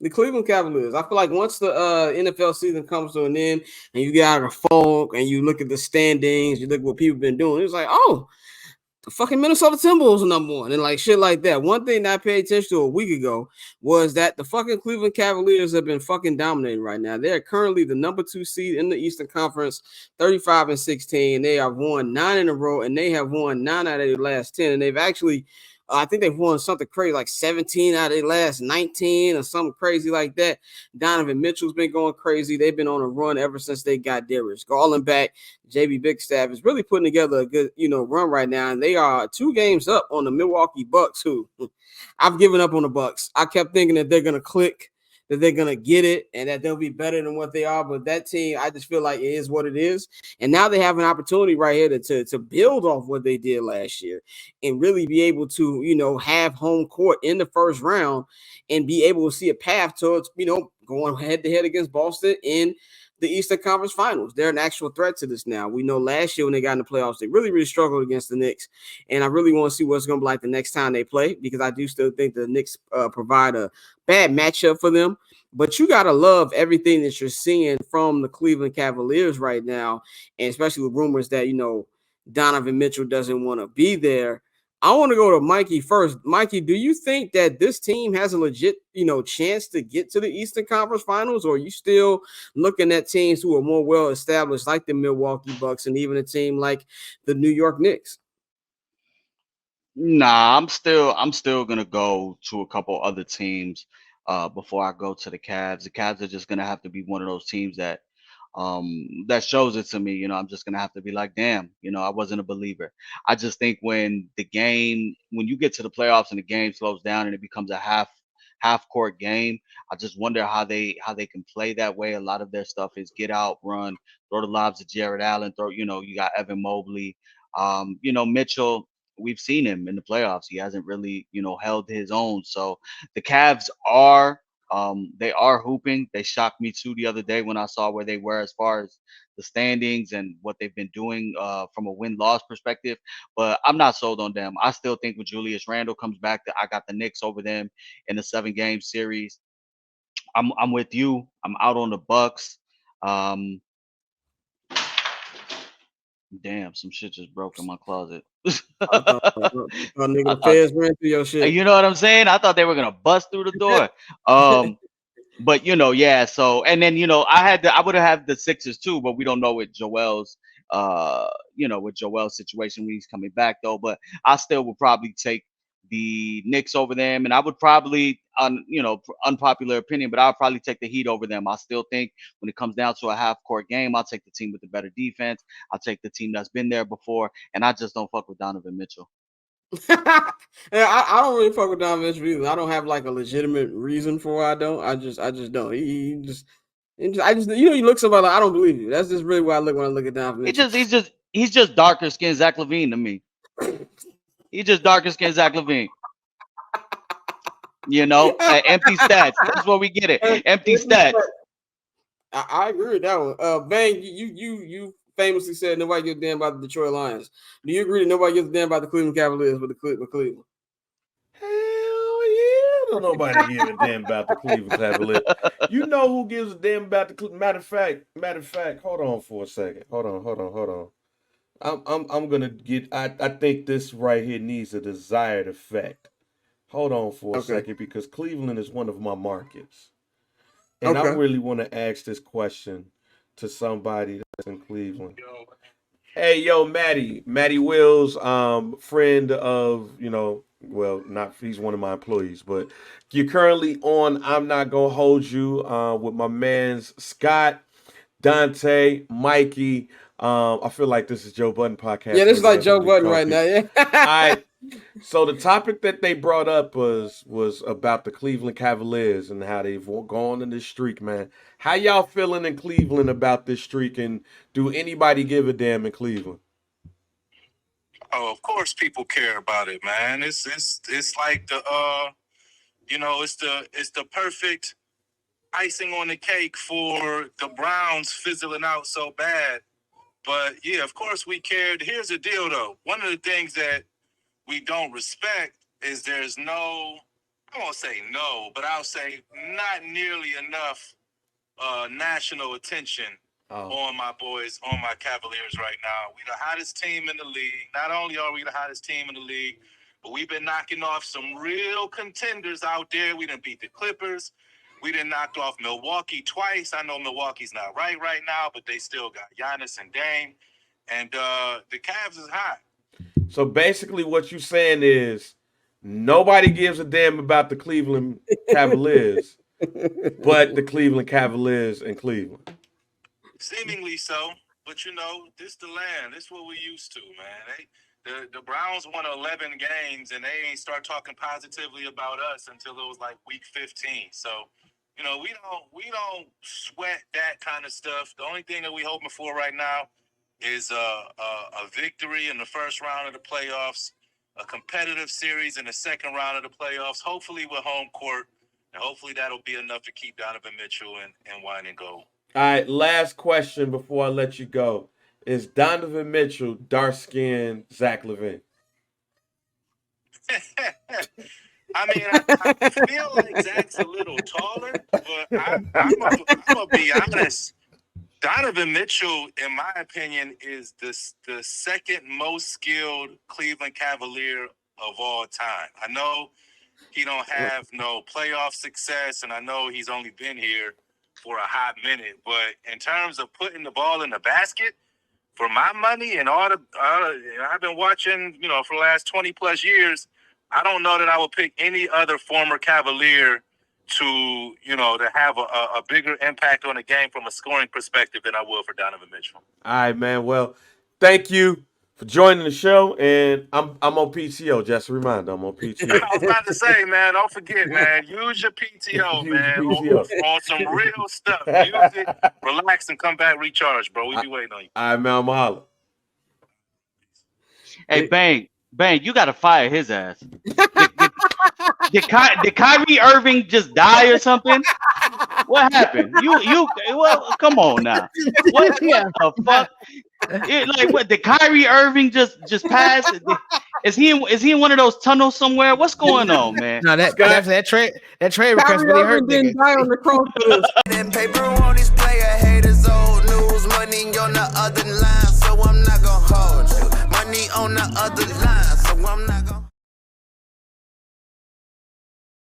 The Cleveland Cavaliers. I feel like once the NFL season comes to an end and you get out of the funk and you look at the standings, you look at what people been doing, it's like, oh, the fucking Minnesota Timberwolves are number one and like shit like that. One thing that I paid attention to a week ago was that the fucking Cleveland Cavaliers have been fucking dominating right now. They're currently the number 2 seed in the Eastern Conference, 35-16. They have won 9 in a row and they have won 9 out of their last 10. And they've actually I think they've won something crazy like 17 out of their last 19 or something crazy like that. Donovan Mitchell's been going crazy. They've been on a run ever since they got Darius Garland back. JB Bigstaff is really putting together a good, run right now. And they are 2 games up on the Milwaukee Bucks, who I've given up on the Bucks. I kept thinking that they're going to click, that they're going to get it, and that they'll be better than what they are. But that team, I just feel like it is what it is. And now they have an opportunity right here to build off what they did last year and really be able to, have home court in the first round and be able to see a path towards, going head to head against Boston in the Eastern Conference Finals. They're an actual threat to this now. We know last year when they got in the playoffs, they really, really struggled against the Knicks. And I really want to see what's going to be like the next time they play, because I do still think the Knicks provide a bad matchup for them. But you got to love everything that you're seeing from the Cleveland Cavaliers right now, and especially with rumors that, Donovan Mitchell doesn't want to be there. I want to go to Mikey first. Mikey, do you think that this team has a legit, chance to get to the Eastern Conference Finals, or are you still looking at teams who are more well established, like the Milwaukee Bucks and even a team like the New York Knicks? Nah, I'm still gonna go to a couple other teams before I go to the Cavs. The Cavs are just gonna have to be one of those teams that shows it to me. I'm just gonna have to be like, damn, I wasn't a believer. I just think when you get to the playoffs and the game slows down and it becomes a half court game, I just wonder how they can play that way. A lot of their stuff is get out, run, throw the lobs to Jared Allen, you got Evan Mobley, Mitchell. We've seen him in the playoffs. He hasn't really, held his own. So the Cavs they are hooping. They shocked me too the other day when I saw where they were as far as the standings and what they've been doing from a win-loss perspective. But I'm not sold on them. I still think when Julius Randle comes back, I got the Knicks over them in the 7-game series. I'm with you. I'm out on the Bucks. Um, Damn, some shit just broke in my closet. I thought, nigga, I the thought, feds ran through your shit. you know what I'm saying? I thought they were gonna bust through the door. Um, but yeah. So and then I would have had the Sixers too, but we don't know with Joel's situation when he's coming back though. But I still would probably take the Knicks over them, and I would probably, unpopular opinion, but I'll probably take the Heat over them. I still think when it comes down to a half court game, I'll take the team with the better defense. I'll take the team that's been there before, and I just don't fuck with Donovan Mitchell. Yeah, I don't really fuck with Donovan Mitchell either. I don't have like a legitimate reason for why I don't. I just don't. I just, you look somebody like, I don't believe you. That's just really what I look when I look at Donovan He Mitchell. just he's just darker skinned Zach LaVine to me. He's just darker skinned Zach LaVine. Empty stats. That's what we get it. Empty stats. I agree with that one. Bang, you famously said nobody gives a damn about the Detroit Lions. Do you agree that nobody gives a damn about the Cleveland Cavaliers with Cleveland? Hell yeah, don't nobody give a damn about the Cleveland Cavaliers. You know who gives a damn about the matter of fact. Hold on for a second. Hold on. I'm gonna get. I think this right here needs a desired effect. Hold on for a Okay. second because Cleveland is one of my markets, and I Okay. really want to ask this question to somebody that's in Cleveland. Hey, yo, Matty Wills, friend of, well, not he's one of my employees, but you're currently on I'm Not Gonna Hold You with my mans Scott, Dante, Mikey. I feel like this is Joe Budden Yeah, podcast this where is like everybody can Joe be Budden right comfy. now. All Yeah. right. So the topic that they brought up was about the Cleveland Cavaliers and how they've gone in this streak, man. How y'all feeling in Cleveland about this streak, and do anybody give a damn in Cleveland? Oh, of course people care about it, man. It's like it's the perfect icing on the cake for the Browns fizzling out so bad. But yeah, of course we cared. Here's the deal though. One of the things that we don't respect is there's no I won't say no, but I'll say not nearly enough national attention on my boys, on my Cavaliers right now. We the hottest team in the league. Not only are we the hottest team in the league, but we've been knocking off some real contenders out there. We done beat the Clippers. We done knocked off Milwaukee twice. I know Milwaukee's not right now, but they still got Giannis and Dame. And the Cavs is hot. So basically what you're saying is nobody gives a damn about the Cleveland Cavaliers but the Cleveland Cavaliers in Cleveland. Seemingly so, but you know, this the land. This what we used to, man. The Browns won 11 games, and they ain't start talking positively about us until it was like week 15. So, you know, we don't sweat that kind of stuff. The only thing that we hoping for right now is a victory in the first round of the playoffs, a competitive series in the second round of the playoffs, hopefully with home court, and hopefully that'll be enough to keep Donovan Mitchell and wine and gold. All right, last question before I let you go. Is Donovan Mitchell dark-skinned Zach LaVine? I mean, I feel like Zach's a little taller, but I'm going to be honest. Donovan Mitchell, in my opinion, is the second most skilled Cleveland Cavalier of all time. I know he don't have no playoff success, and I know he's only been here for a hot minute. But in terms of putting the ball in the basket, for my money and all I've been watching, you know, for the last 20 plus years, I don't know that I would pick any other former Cavalier to, you know, to have a bigger impact on the game from a scoring perspective than I will for Donovan Mitchell. All right, man. Well, thank you for joining the show, and I'm on PTO. Just a reminder, I'm on PTO. I was about to say, man, don't forget, man, use your PTO, man, on some real stuff. Use it, relax, and come back recharge, bro. We be waiting on you. All right, man, I'm holler. Hey, Bang, you got to fire his ass. Did Kyrie Irving just die or something? What happened? Well, come on now. What the fuck? What? Did Kyrie Irving just pass? Is he in one of those tunnels somewhere? What's going on, man? No, that trade request really hurt. Didn't die on the cross. Paper on these player haters, old news, money on the other line, so I'm not gonna hold you. Money on the other line, so I'm not.